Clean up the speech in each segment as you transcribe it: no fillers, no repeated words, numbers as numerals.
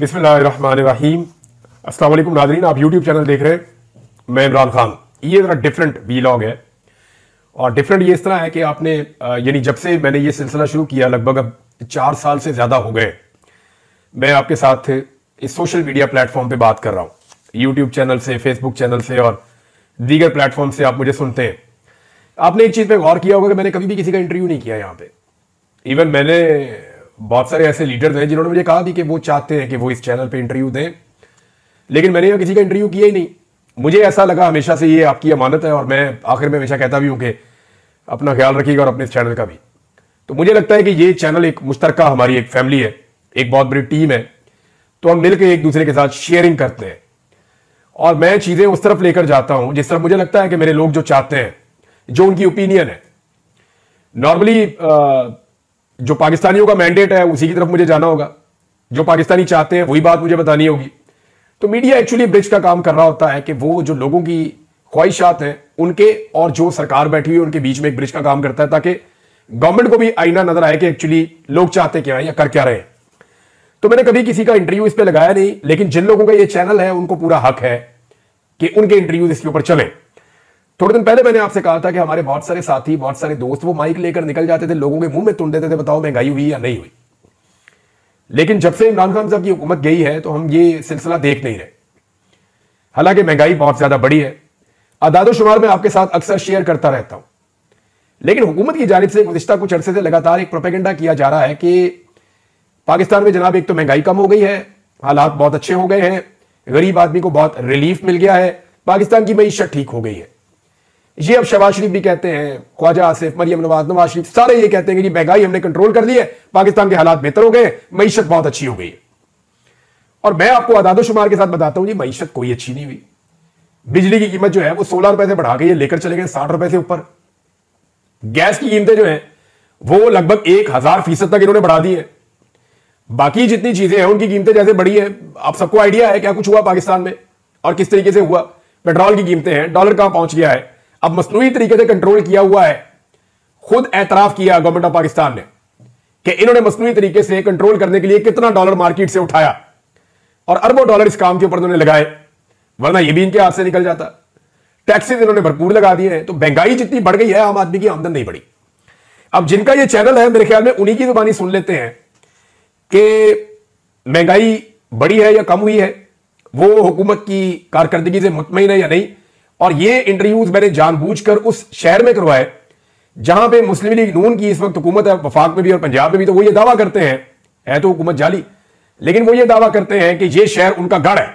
बिस्मिल्लाहिर्रहमानिर्रहीम। अस्सलाम वालेकुम नाज़रीन, आप यूट्यूब चैनल देख रहे हैं, मैं इमरान खान। ये ज़रा डिफरेंट वीलॉग है और डिफरेंट ये इस तरह है कि आपने यानी जब से मैंने ये सिलसिला शुरू किया लगभग अब 4 साल से ज़्यादा हो गए, मैं आपके साथ इस सोशल मीडिया प्लेटफॉर्म पे बात कर रहा हूँ, यूट्यूब चैनल से, फेसबुक चैनल से और दीगर प्लेटफॉर्म से आप मुझे सुनते हैं। आपने एक चीज़ पे गौर किया होगा कि मैंने कभी भी किसी का इंटरव्यू नहीं किया यहाँ पे। इवन मैंने बहुत सारे ऐसे लीडर्स हैं जिन्होंने मुझे कहा भी कि वो चाहते हैं कि वो इस चैनल पे इंटरव्यू दें, लेकिन मैंने यहाँ किसी का इंटरव्यू किया ही नहीं। मुझे ऐसा लगा हमेशा से ये आपकी अमानत है और मैं आखिर में हमेशा कहता भी हूँ कि अपना ख्याल रखिएगा और अपने इस चैनल का भी। तो मुझे लगता है कि ये चैनल एक मुश्तरका हमारी एक फैमिली है, एक बहुत बड़ी टीम है, तो हम मिलकर एक दूसरे के साथ शेयरिंग करते हैं और मैं चीज़ें उस तरफ लेकर जाता हूँ जिस तरफ मुझे लगता है कि मेरे लोग जो चाहते हैं, जो उनकी ओपिनियन है। नॉर्मली जो पाकिस्तानियों का मैंडेट है उसी की तरफ मुझे जाना होगा, जो पाकिस्तानी चाहते हैं वही बात मुझे बतानी होगी। तो मीडिया एक्चुअली ब्रिज का काम कर रहा होता है कि वो जो लोगों की ख्वाहिशात हैं उनके और जो सरकार बैठी हुई है उनके बीच में एक ब्रिज का काम करता है, ताकि गवर्नमेंट को भी आईना नजर आए कि एक्चुअली लोग चाहते क्या है या कर क्या रहे हैं। तो मैंने कभी किसी का इंटरव्यू इस पर लगाया नहीं, लेकिन जिन लोगों का ये चैनल है उनको पूरा हक है कि उनके इंटरव्यू इसके ऊपर चले। थोड़े दिन पहले मैंने आपसे कहा था कि हमारे बहुत सारे साथी, बहुत सारे दोस्त वो माइक लेकर निकल जाते थे, लोगों के मुंह में तुन देते थे, बताओ महंगाई हुई या नहीं हुई। लेकिन जब से इमरान खान साहब की हुकूमत गई है तो हम ये सिलसिला देख नहीं रहे। हालांकि महंगाई बहुत ज्यादा बढ़ी है, आदादोशुमार मैं आपके साथ अक्सर शेयर करता रहता हूं, लेकिन हुकूमत की जानिब से गुज़िश्ता कुछ अरसे से लगातार एक प्रोपेगेंडा किया जा रहा है कि पाकिस्तान में जनाब एक तो महंगाई कम हो गई है, हालात बहुत अच्छे हो गए हैं, गरीब आदमी को बहुत रिलीफ मिल गया है, पाकिस्तान की मईशत ठीक हो गई है। ये अब शहबाज शरीफ भी कहते हैं, ख्वाजा आसिफ, मरियम नवाज, नवाज शरीफ, सारे ये कहते हैं कि महंगाई हमने कंट्रोल कर ली है, पाकिस्तान के हालात बेहतर हो गए, मईशत बहुत अच्छी हो गई है। और मैं आपको आदादोशुमार के साथ बताता हूं, जी मईशत कोई अच्छी नहीं हुई। बिजली की कीमत जो है वो 16 रुपए से बढ़ा के ये लेकर चले गए 60 रुपए से ऊपर। गैस की कीमतें जो है वो लगभग 1000% तक इन्होंने बढ़ा दी है। बाकी जितनी चीजें हैं उनकी कीमतें जैसे बढ़ी है, आप सबको आइडिया है क्या कुछ हुआ पाकिस्तान में और किस तरीके से हुआ। पेट्रोल की कीमतें हैं, डॉलर कहां पहुंच गया है, अब मसनूई तरीके से कंट्रोल किया हुआ है। खुद एतराफ किया गवर्नमेंट ऑफ पाकिस्तान ने कि इन्होंने मसनूई तरीके से कंट्रोल करने के लिए कितना डॉलर मार्केट से उठाया और अरबों डॉलर इस काम के ऊपर उन्होंने लगाए, वरना ये भी इनके हाथ से निकल जाता। टैक्सेस इन्होंने भरपूर लगा दिए हैं, तो महंगाई जितनी बढ़ गई है आम आदमी की आमदन नहीं बढ़ी। अब जिनका ये चैनल है मेरे ख्याल में उन्हीं की जुबानी सुन लेते हैं कि महंगाई बढ़ी है या कम हुई है, वो हुकूमत की कारकर्दगी से मुतमईन है या नहीं। और ये इंटरव्यूज मैंने जानबूझकर उस शहर में करवाए जहां पे मुस्लिम लीग नून की इस वक्त हुकूमत है, वफाक में भी और पंजाब में भी। तो वो ये दावा करते हैं, है तो हुकूमत जाली, लेकिन वो ये दावा करते हैं कि ये शहर उनका गढ़ है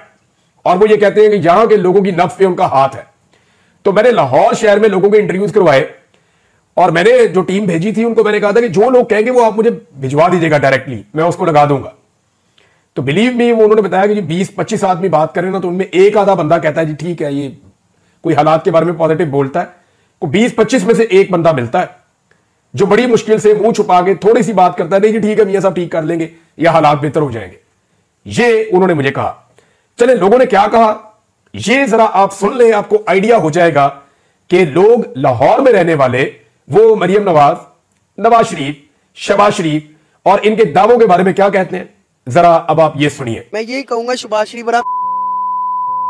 और वो ये कहते हैं कि यहां के लोगों की नफ्स पे उनका हाथ है। तो मैंने लाहौर शहर में लोगों के इंटरव्यूज करवाए और मैंने जो टीम भेजी थी उनको मैंने कहा था कि जो लोग कहेंगे वो आप मुझे भिजवा दीजिएगा डायरेक्टली, मैं उसको लगा दूंगा। तो बिलीव मी, वो उन्होंने बताया कि 20-25 आदमी बात करें ना तो उनमें एक आधा बंदा कहता है जी ठीक है, ये कोई हालात के बारे में पॉजिटिव बोलता है। को 20-25 में से एक बंदा मिलता है जो बड़ी मुश्किल से मुंह छुपा के थोड़ी सी बात करता है, नहीं जी ठीक है मियां साहब ठीक कर लेंगे या हालात बेहतर हो जाएंगे। ये उन्होंने मुझे कहा। चले लोगों ने क्या कहा ये जरा आप सुन लें, आपको आइडिया हो जाएगा कि लोग लाहौर में रहने वाले वो मरियम नवाज, नवाज शरीफ, शहबाज शरीफ और इनके दावों के बारे में क्या कहते हैं। जरा अब आप ये सुनिए। मैं यही कहूंगा शहबाज शरीफ बड़ा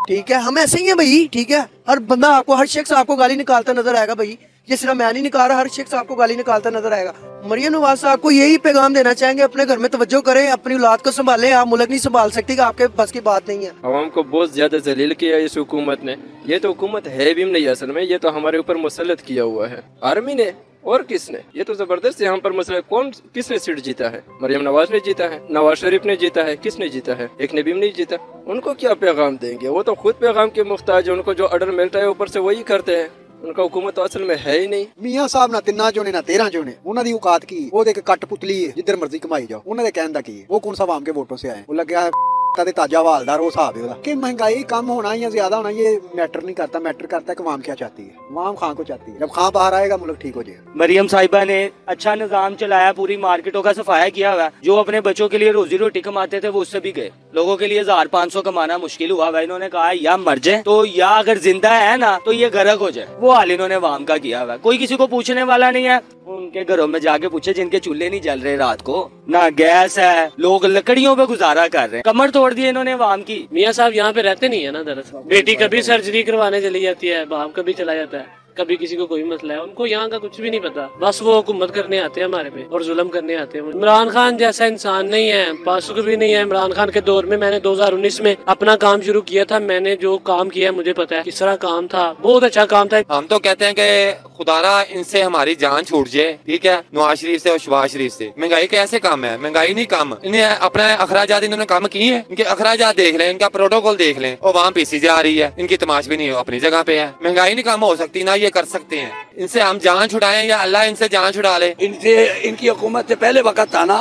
ठीक है, हम ऐसे ही हैं भाई, ठीक है। हर बंदा आपको, हर शख्स आपको गाली निकालता नजर आएगा भाई, ये सिर्फ मैं नहीं निकाल रहा, हर शख्स आपको गाली निकालता नजर आएगा। मरियम नवाज साहब को यही पैगाम देना चाहेंगे, अपने घर में तवज्जो करें, अपनी औलाद को संभालें। आप मुल्क नहीं संभाल सकती, कि आपके बस की बात नहीं है। आवाम को बहुत ज्यादा जलील किया इस हुकूमत ने। ये तो हुकूमत है भी नहीं असल में, ये तो हमारे ऊपर मुसल्लत किया हुआ है आर्मी ने और किसने। ये तो जबरदस्त यहाँ पर मसला, कौन किसने सीट जीता है? मरियम नवाज ने जीता है, नवाज शरीफ ने जीता है, किसने जीता है? एक ने भी नहीं जीता। उनको क्या पैगाम देंगे? वो तो खुद पैगाम के मुख्ताज है, उनको जो ऑर्डर मिलता है ऊपर से वही करते हैं। उनका हुकूमत तो असल में है ही नहीं। मियां साहब ना 3 जो ने ना 13 जो ने, उन्होंने दी औकात की वो देख कट पुतली है, जिधर मर्जी कमाई जाओ। उन्होंने कहन दा की वो कौन सा आवाम के वोटों से आए, वो लग गया ताजा वालदार वो हिसाब है कि महंगाई कम होना या ज्यादा होना ये मैटर नहीं करता। मैटर करता है कि अवाम क्या चाहती है, अवाम खां को चाहती है। जब खां बाहर आएगा मुल्क ठीक हो जाएगा। मरियम साहिबा ने अच्छा निजाम चलाया, पूरी मार्केटों का सफाया किया हुआ। जो अपने बच्चों के लिए रोजी रोटी कमाते थे वो उससे भी गए। लोगों के लिए 1500 कमाना मुश्किल हुआ हुआ। इन्होंने कहा या मर जाए तो या अगर जिंदा है ना तो ये गर्क हो जाए। वो हाल इन्होंने अवाम का किया हुआ। कोई किसी को पूछने वाला नहीं है। उनके घरों में जाके पूछे जिनके चूल्हे नहीं जल रहे रात को, ना गैस है, लोग लकड़ियों पे गुजारा कर रहे हैं। कमर तोड़ दी इन्होंने आवाम की। मियाँ साहब यहाँ पे रहते नहीं है ना, दरअसल बेटी कभी सर्जरी करवाने चली जाती है, बाप कभी चला जाता है, कभी किसी को कोई मसला है, उनको यहाँ का कुछ भी नहीं पता, बस वो हुकूमत करने आते हैं हमारे पे और जुल्म करने आते हैं। इमरान खान जैसा इंसान नहीं है, पासुक भी नहीं है। इमरान खान के दौर में मैंने 2019 में अपना काम शुरू किया था, मैंने जो काम किया मुझे पता है किस तरह काम था, बहुत अच्छा काम था। हम तो कहते हैं कि खुदारा इनसे हमारी जान छूट जाए, ठीक है, नवाज शरीफ से और शहबाज शरीफ से। महंगाई कैसे कम है? महंगाई नहीं कम, इन्हें अपना अखराजात इन्होंने कम किए हैं। इनके अखराजात देख लें, इनका प्रोटोकॉल देख लें, और वहाँ पीसी जा रही है, इनकी तमाश भी नहीं हो अपनी जगह पे है। महंगाई नहीं कम हो सकती, ना ये कर सकते हैं। इनसे हम जान छुड़ाएं या अल्लाह इनसे जान छुड़ा ले। इनसे इनकी हुकूमत से पहले वक्त था ना,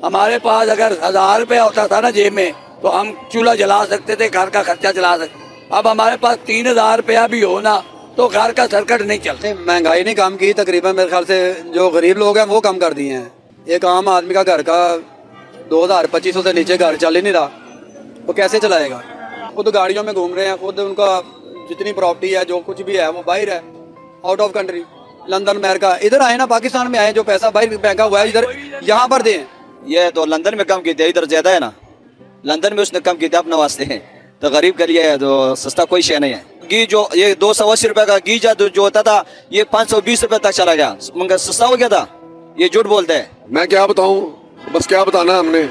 हमारे पास अगर 1000 रुपया होता था ना जेब में, तो हम चूल्हा जला सकते थे, घर का खर्चा चला सकते। अब हमारे पास 3000 रुपया भी हो ना तो घर का सर्कट नहीं चलते। महंगाई नहीं कम की, तकरीबन मेरे ख्याल से जो गरीब लोग हैं वो कम कर दिए हैं। एक आम आदमी का घर का 2000-2500 से नीचे घर चल ही नहीं रहा, वो कैसे चलाएगा? खुद गाड़ियों में घूम रहे हैं, खुद उनका जितनी प्रॉपर्टी है जो कुछ भी है वो बाहर है, out of country, London America. इधर आए ना, पाकिस्तान में आए, जो पैसा बाहर फेंका हुआ है इधर यहाँ पर दें। ये तो लंदन में कम की थी, इधर ज्यादा है ना, लंदन में उसने कम की थी अपने वास्ते है, तो गरीब के लिए तो सस्ता कोई शे नहीं है। घी जो ये 280 रुपए का घी जो होता था ये 520 रुपए तक चला गया, मगर सस्ता हो गया था। ये झूठ बोलते हैं। मैं क्या बताऊं, बस क्या बताना हमने,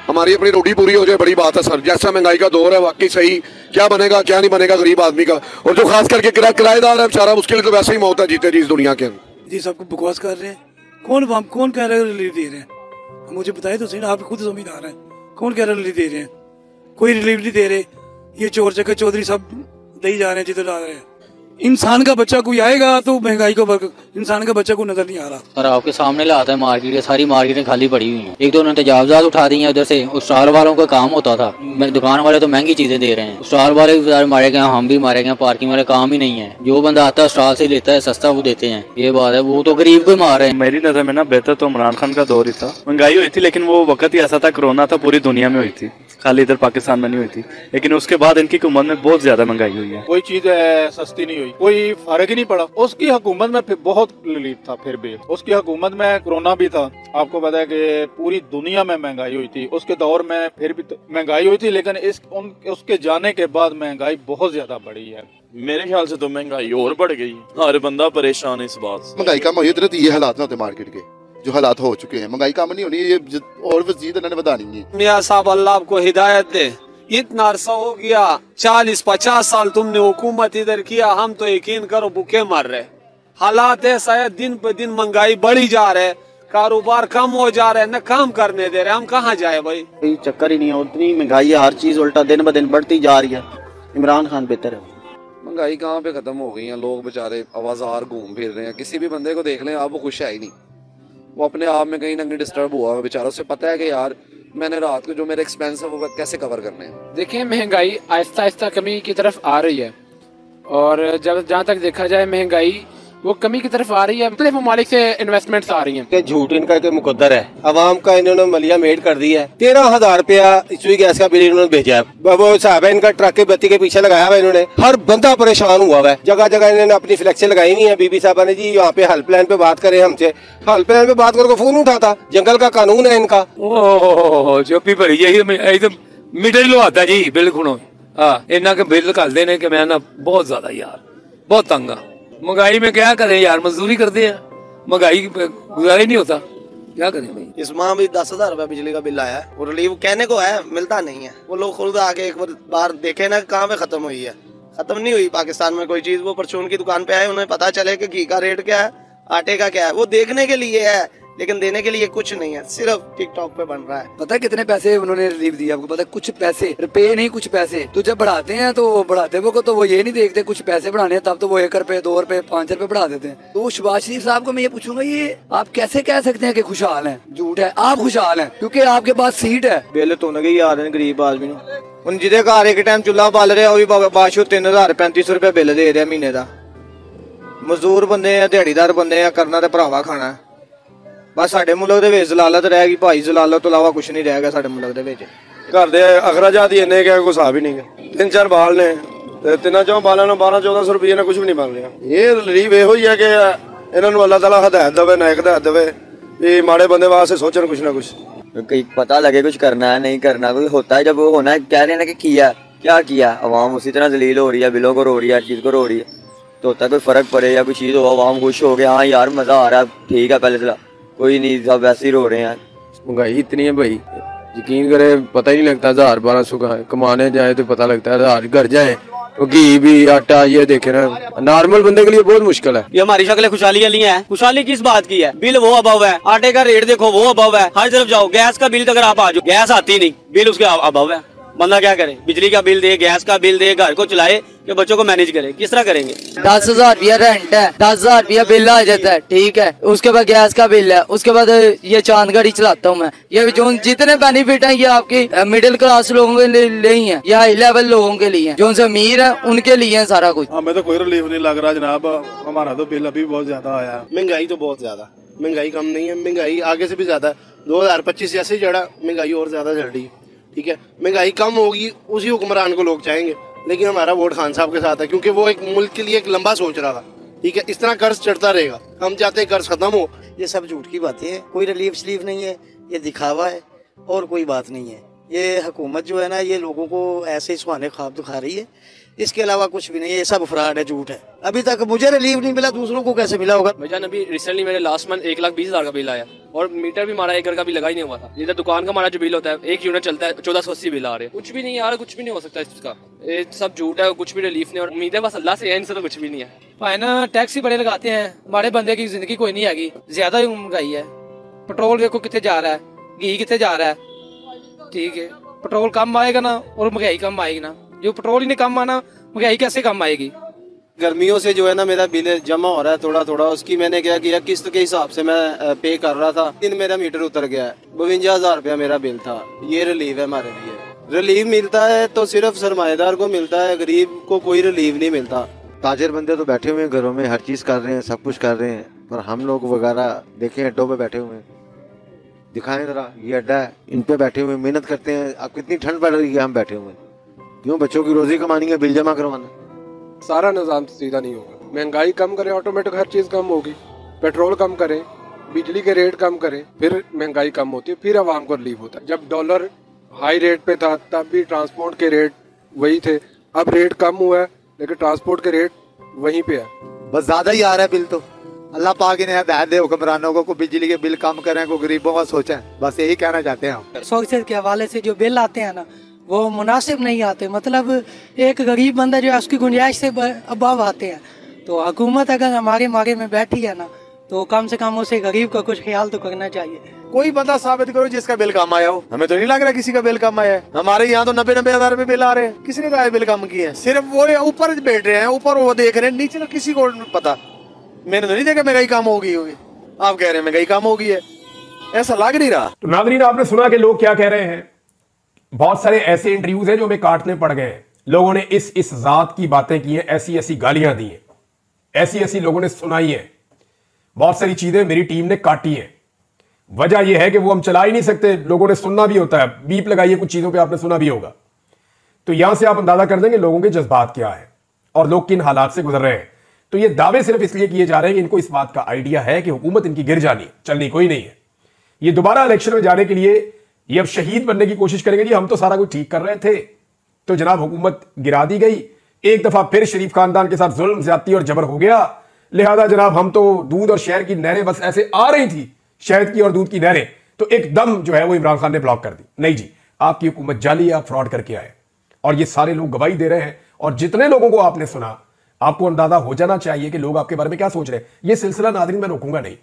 हमारी अपनी रोटी पूरी हो जाए बड़ी बात है सर। जैसा महंगाई का दौर है वाकई सही, क्या बनेगा क्या नहीं बनेगा गरीब आदमी का, और जो खास करके किराएदार है बेचारा, उसके लिए तो वैसे ही मौत है जीते जी इस दुनिया के अंदर। जी सबको बकवास कर रहे हैं, कौन कह रहे हैं रिलीफ दे रहे हैं? मुझे बताइए तो सही ना, आप खुद जमींदार हैं, कौन कह रहे रिलीफ दे रहे हैं? कोई रिलीफ नहीं दे रहे। ये चोर चक्के चौधरी सब दे जा रहे हैं, जिधर जा रहे हैं। इंसान का बच्चा कोई आएगा तो महंगाई को इंसान का बच्चा को नजर नहीं आ रहा। और आपके सामने लाता है मार्केट, सारी मार्केटें खाली पड़ी हुई हैं। एक दो उन्होंने तजावजात उठा दी हैं उधर से। स्टॉल वालों का काम होता था, दुकान वाले तो महंगी चीजें दे रहे हैं, स्टॉल वाले भी मारे गए, हम भी मारे गए, पार्किंग वाले काम ही नहीं है। जो बंदा आता है स्टॉल से लेता है, सस्ता वो देते हैं, ये बात है। वो तो गरीब को मार रहे हैं। मेरी नजर में ना बेहतर तो इमरान खान का दौर ही था। महंगाई हुई थी लेकिन वो वक्त ही ऐसा था, कोरोना था, पूरी दुनिया में हुई थी, खाली इधर पाकिस्तान में नहीं हुई थी। लेकिन उसके बाद इनकी हुकूमत में बहुत ज्यादा महंगाई हुई है। कोई चीज सस्ती नहीं हुई, कोई फर्क ही नहीं पड़ा। उसकी हुकूमत में फिर बहुत रिलीफ था। फिर भी उसकी हुकूमत में कोरोना भी था, आपको पता है कि पूरी दुनिया में महंगाई हुई थी। उसके दौर में फिर भी महंगाई हुई थी, लेकिन उसके जाने के बाद महंगाई बहुत ज्यादा बढ़ी है। मेरे ख्याल से तो महंगाई और बढ़ गई, हर बंदा परेशान है इस बात से। महंगाई कम हुई तो ये हालात ना होते मार्केट के, जो हालात हो चुके हैं। महंगाई कम नहीं होनी, ये और मजीद इन्होंने बढ़ानी है। मियां साहब अल्लाह आपको हिदायत दे, इतना अरसा हो गया, 40-50 साल तुमने हुकूमत इधर किया, हम तो यकीन करो भूखे मर रहे। हालात ऐसा है, दिन पे दिन महंगाई बढ़ी जा रहे, कारोबार कम हो जा रहे, न काम करने दे रहे, हम कहाँ जाए भाई? चक्कर ही नहीं है, उतनी महंगाई है, हर चीज उल्टा दिन ब दिन बढ़ती जा रही है। इमरान खान बेहतर है। महंगाई कहाँ पे खत्म हो गई है, लोग बेचारे आवाजार घूम फिर रहे हैं। किसी भी बंदे को देख लें आप, वो खुश है ही नहीं, वो अपने आप में कहीं ना कहीं डिस्टर्ब हुआ है बेचारा। उसे पता है कि यार मैंने रात को जो मेरे एक्सपेंस है वो कैसे कवर करने हैं। देखिए महंगाई आहिस्ता आहिस्ता कमी की तरफ आ रही है, और जब जहाँ तक देखा जाए महंगाई वो कमी की तरफ आ रही है। मुख्तलिफ ममालिक से इन्वेस्टमेंट्स आ रही हैं। झूठ इनका के मुकद्दर है, अवाम का इन्होंने मलिया मेड कर दी है। 13,000 रुपया इसी गैस का बिल इन्होंने भेजा है। वो साहब है इनका ट्रक के बत्ती के पीछे लगाया हुआ इन्होंने, हर बंदा परेशान हुआ हुआ है। जगह जगह इन्होंने अपनी फ्लेक्सें लगाई हुई है। बीबी साहबा ने जी यहाँ पे हेल्पलाइन पे बात करे हमसे, हेल्पलाइन पे बात करके फोन उठाता। जंगल का कानून है इनका। चुप्पी भरी मीटर लो आता जी बिल खुणो इन्ना के बिल कर देने के मैं ना बहुत ज्यादा यार बहुत तंग आ। महंगाई में क्या करें यार, मजदूरी करते हैं, महंगाई गुजारा ही नहीं होता, क्या करें भाई। इस माह भी 10,000 रुपया बिजली का बिल आया है, और रिलीफ कहने को है, मिलता नहीं है। वो लोग खुद आके एक बार देखे ना कहाँ पे खत्म हुई है। खत्म नहीं हुई पाकिस्तान में कोई चीज। वो परचून की दुकान पे आए, उन्हें पता चले कि घी का रेट क्या है, आटे का क्या है, वो देखने के लिए है, लेकिन देने के लिए कुछ नहीं है, सिर्फ टिकटॉक पे बन रहा है। पता है कितने पैसे उन्होंने रिलीफ दिया आपको पता है? कुछ पैसे, रुपए नहीं कुछ पैसे। तो जब बढ़ाते हैं तो बढ़ाते वो को तो वो ये नहीं देखते कुछ पैसे बढ़ाने, तब तो वो 1 रुपए 2 रुपए 5 रुपए बढ़ा देते हैं। तो शहबाज शरीफ साहब को मैं ये पूछूंगा, ये आप कैसे कह सकते हैं कि खुशहाल हैं? झूठ है, आप खुशहाल हैं क्योंकि आपके पास सीट है। बिल तो नहीं आ रहे गरीब आदमी हूँ, जिदे घर एक टाइम चूल्हा बाल रहे वो भी बादशाह 3035 रुपए बिल दे रहे महीने का। मजदूर बंदे हैं, दिहाड़ीदार बंदे हैं, करना तो भरावा खाना है। बस साडे मुल्क दे विच जलालत रहेगी भाई, जलालत तो इलावा कुछ नहीं रहेगा साडे मुल्क दे विच। घर दे अखराजात ही इन्ने के कोई हिसाब ही नहीं है। 3-4 बाल ने ते 3-4 बालों 12-1400 रुपये ने कुछ भी नहीं बन रहा। ये रिलीफ यो ही है कि ਇਹਨਾਂ ਨੂੰ ਅੱਲਾਹ ਤਾਲਾ ਹਦਾयत देवे नायक हदायत देवे ये माड़े बंदे वास्ते सोचन कुछ ना कुछ कहीं पता लगे कुछ करना है नहीं करना कोई होता है जब वो होना है कह रहे हैं ना कि किया क्या किया अवाम उसी तरह जलील हो रही है बिलों को रो रही है हर चीज़ को रो रही है तो होता है कोई फ़र्क पड़े या कोई चीज़ हो अवाम खुश हो गया हाँ यार मज़ा आ रहा है ठीक है पहले से कोई नहीं सब वैसे ही रो रहे हैं। महंगाई इतनी है भाई यकीन करे पता ही नहीं लगता 1000-1200 का कमाने जाए तो पता लगता है 1000 घर जाए तो घी भी आटा ये देखे ना नॉर्मल बंदे के लिए बहुत मुश्किल है। ये हमारी शक्लें खुशहाली वाली हैं। खुशहाली किस बात की है? बिल वो अभाव है, आटे का रेट देखो वो अभाव है, हर तरफ जाओ गैस का बिल अगर आप आ जाओ गैस आती नहीं बिल उसके अभाव है। बंदा क्या करे? बिजली का बिल दे, गैस का बिल दे, घर को चलाए कि बच्चों को मैनेज करे, किस तरह करेंगे? 10,000 रुपया रेंट है, 10,000 रुपया बिल आ जाता है, ठीक है। उसके बाद गैस का बिल है, उसके बाद ये चांद गाड़ी चलाता हूँ मैं। ये जो जितने बेनिफिट है ये आपके मिडिल क्लास लोगों के लिए ही है, या हाई लेवल लोगों के लिए, जो उनसे अमीर है उनके लिए है सारा कुछ। हमें तो कोई रिलीफ नहीं लग रहा जनाब, हमारा तो बिल अभी बहुत ज्यादा आया। महंगाई तो बहुत ज्यादा, महंगाई कम नहीं है, महंगाई आगे से भी ज्यादा है। 2025 ऐसे चढ़ा, महंगाई और ज्यादा चढ़ रही है, ठीक है। महंगाई कम होगी उसी हुक्मरान को लोग चाहेंगे, लेकिन हमारा वोट खान साहब के साथ है, क्योंकि वो एक मुल्क के लिए एक लंबा सोच रहा था, ठीक है। इस तरह कर्ज चढ़ता रहेगा, हम चाहते हैं कर्ज खत्म हो। ये सब झूठ की बातें हैं, कोई रिलीफ स्लीफ नहीं है, ये दिखावा है और कोई बात नहीं है। ये हुकूमत जो है ना ये लोगों को ऐसे सुहाने ख्वाब दिखा रही है, इसके अलावा कुछ भी नहीं है। ये सब फ्रॉड है, झूठ है। अभी तक मुझे रिलीफ नहीं मिला, दूसरों को कैसे मिला होगा? भाईजान अभी रिसेंटली मेरे लास्ट मंथ 1,20,000 का बिल आया और मीटर भी हमारा एक घर का भी लगा ही नहीं हुआ था। इधर दुकान का हमारा जो बिल होता है एक यूनिट चलता है 1480 बिल आ रहे हैं। कुछ भी नहीं यार, कुछ भी नहीं हो सकता इसका, ये सब झूठ है, कुछ भी रिलीफ नहीं। और उम्मीद है बस अल्लाह से है, इनसे तो कुछ भी नहीं है। भाई ना टैक्स ही बड़े लगाते हैं, हमारे बंदे की जिंदगी कोई नहीं आएगी, ज्यादा ही महंगाई है। पेट्रोल देखो कितने जा रहा है, घी कितने जा रहा है, ठीक है। पेट्रोल कम आएगा ना और महंगाई कम आएगी ना, जो पेट्रोल ही नहीं कम आना महंगाई कैसे कम आएगी? गर्मियों से जो है ना मेरा बिल जमा हो रहा है थोड़ा थोड़ा, उसकी मैंने क्या किया किस्त के हिसाब से मैं पे कर रहा था। दिन मेरा मीटर उतर गया है, 52,000 रुपया मेरा बिल था। ये रिलीफ है हमारे लिए। रिलीफ मिलता है तो सिर्फ सरमाएदार को मिलता है, गरीब को कोई रिलीफ नहीं मिलता। ताजर बंदे तो बैठे हुए हैं घरों में, हर चीज कर रहे हैं, सब कुछ कर रहे हैं, पर हम लोग वगैरह देखें अड्डों पे बैठे हुए हैं। दिखाएं जरा, ये अड्डा है, इन पे बैठे हुए मेहनत करते हैं। अब कितनी ठंड पड़ रही है, हम बैठे हुए हैं क्यों? बच्चों की रोजी कमानी है, बिल जमा करवाना। सारा निज़ाम सीधा नहीं होगा। महंगाई कम करे ऑटोमेटिक हर चीज़ कम होगी। पेट्रोल कम करें, बिजली के रेट कम करें, फिर महंगाई कम होती है, फिर आवाम को रिलीफ होता है। जब डॉलर हाई रेट पे था तब भी ट्रांसपोर्ट के रेट वही थे, अब रेट कम हुआ है लेकिन ट्रांसपोर्ट के रेट वहीं पे है। बस ज्यादा ही आ रहा है बिल तो। अल्लाह पाक इन्हें हिदायत दे हुक्मरानों को बिजली के बिल कम करें, को गरीबों का सोचें, बस यही कहना चाहते हैं हम। सोच के हवाले से जो बिल आते हैं ना वो मुनासिब नहीं आते, मतलब एक गरीब बंदा जो है उसकी गुंजाइश से अबाव आते हैं। तो हुकूमत अगर हमारे मारे में बैठी है ना तो कम से कम उसे गरीब का कुछ ख्याल तो करना चाहिए। कोई बंदा साबित करो जिसका बिल कम आया हो। हमें तो नहीं लग रहा किसी का बिल कम आया है। हमारे यहाँ तो 90,000 रुपए बिल आ रहे हैं, किसी ने कहा बिल कम किए हैं? सिर्फ वो ऊपर बैठ रहे हैं, ऊपर वो देख रहे हैं, नीचे तो किसी को पता। मैंने तो नहीं देखा महंगाई कम हो गई होगी, आप कह रहे हैं महंगाई कम हो गई है, ऐसा लग नहीं रहा। तो नाज़रीन आपने सुना कि लोग क्या कह रहे हैं। बहुत सारे ऐसे इंटरव्यूज हैं जो हमें काटने पड़ गए हैं। लोगों ने इस जात की बातें की हैं, ऐसी ऐसी गालियां दी हैं, ऐसी ऐसी लोगों ने सुनाई है, बहुत सारी चीजें मेरी टीम ने काटी हैं। वजह यह है कि वो हम चला ही नहीं सकते, लोगों ने सुनना भी होता है, बीप लगाइए कुछ चीजों पे, आपने सुना भी होगा। तो यहां से आप अंदाजा कर देंगे लोगों के जज्बात क्या है और लोग किन हालात से गुजर रहे हैं। तो ये दावे सिर्फ इसलिए किए जा रहे हैं कि इनको इस बात का आइडिया है कि हुकूमत इनकी गिर जानी, चलनी कोई नहीं है। ये दोबारा इलेक्शन में जाने के लिए ये अब शहीद बनने की कोशिश करेंगे, जी हम तो सारा कुछ ठीक कर रहे थे, तो जनाब हुकूमत गिरा दी गई, एक दफा फिर शरीफ खानदान के साथ जुल्म ज्यादती और जबर हो गया, लिहाजा जनाब हम तो दूध और शहर की नहरें बस ऐसे आ रही थी, शहद की और दूध की नहरें, तो एकदम जो है वो इमरान खान ने ब्लॉक कर दी। नहीं जी, आपकी हुकूमत जाली, आप फ्रॉड करके आए और ये सारे लोग गवाही दे रहे हैं। और जितने लोगों को आपने सुना, आपको अंदाजा हो जाना चाहिए कि लोग आपके बारे में क्या सोच रहे हैं। ये सिलसिला नाज़रीन मैं रोकूंगा नहीं,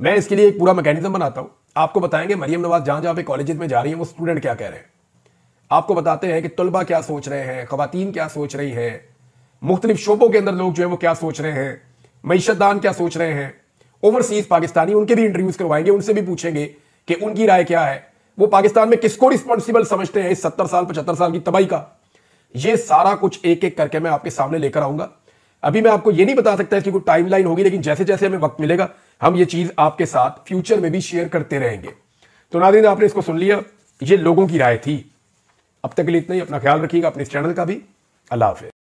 मैं इसके लिए एक पूरा मैकेनिज्म बनाता हूं। आपको बताएंगे मरियम नवाज जहां जहां पे कॉलेजेस में जा रही हैं वो स्टूडेंट क्या कह रहे हैं, आपको बताते हैं कि तलबा क्या सोच रहे हैं, खवातीन क्या सोच रही हैं, मुख्तलिफ शोबों के अंदर लोग जो है वो क्या सोच रहे हैं, मईशतदान क्या सोच रहे हैं, ओवरसीज पाकिस्तानी, उनके भी इंटरव्यूज करवाएंगे, उनसे भी पूछेंगे कि उनकी राय क्या है, वो पाकिस्तान में किसको रिस्पॉन्सिबल समझते हैं इस 70 साल 75 साल की तबाही का। ये सारा कुछ एक एक करके मैं आपके सामने लेकर आऊंगा। अभी मैं आपको ये नहीं बता सकता इसकी कोई टाइमलाइन होगी, लेकिन जैसे जैसे हमें वक्त मिलेगा हम ये चीज आपके साथ फ्यूचर में भी शेयर करते रहेंगे। तो नाज़रीन आपने इसको सुन लिया, ये लोगों की राय थी। अब तक के लिए इतना ही, अपना ख्याल रखिएगा, अपने इस चैनल का भी। अल्लाह हाफ़िज़।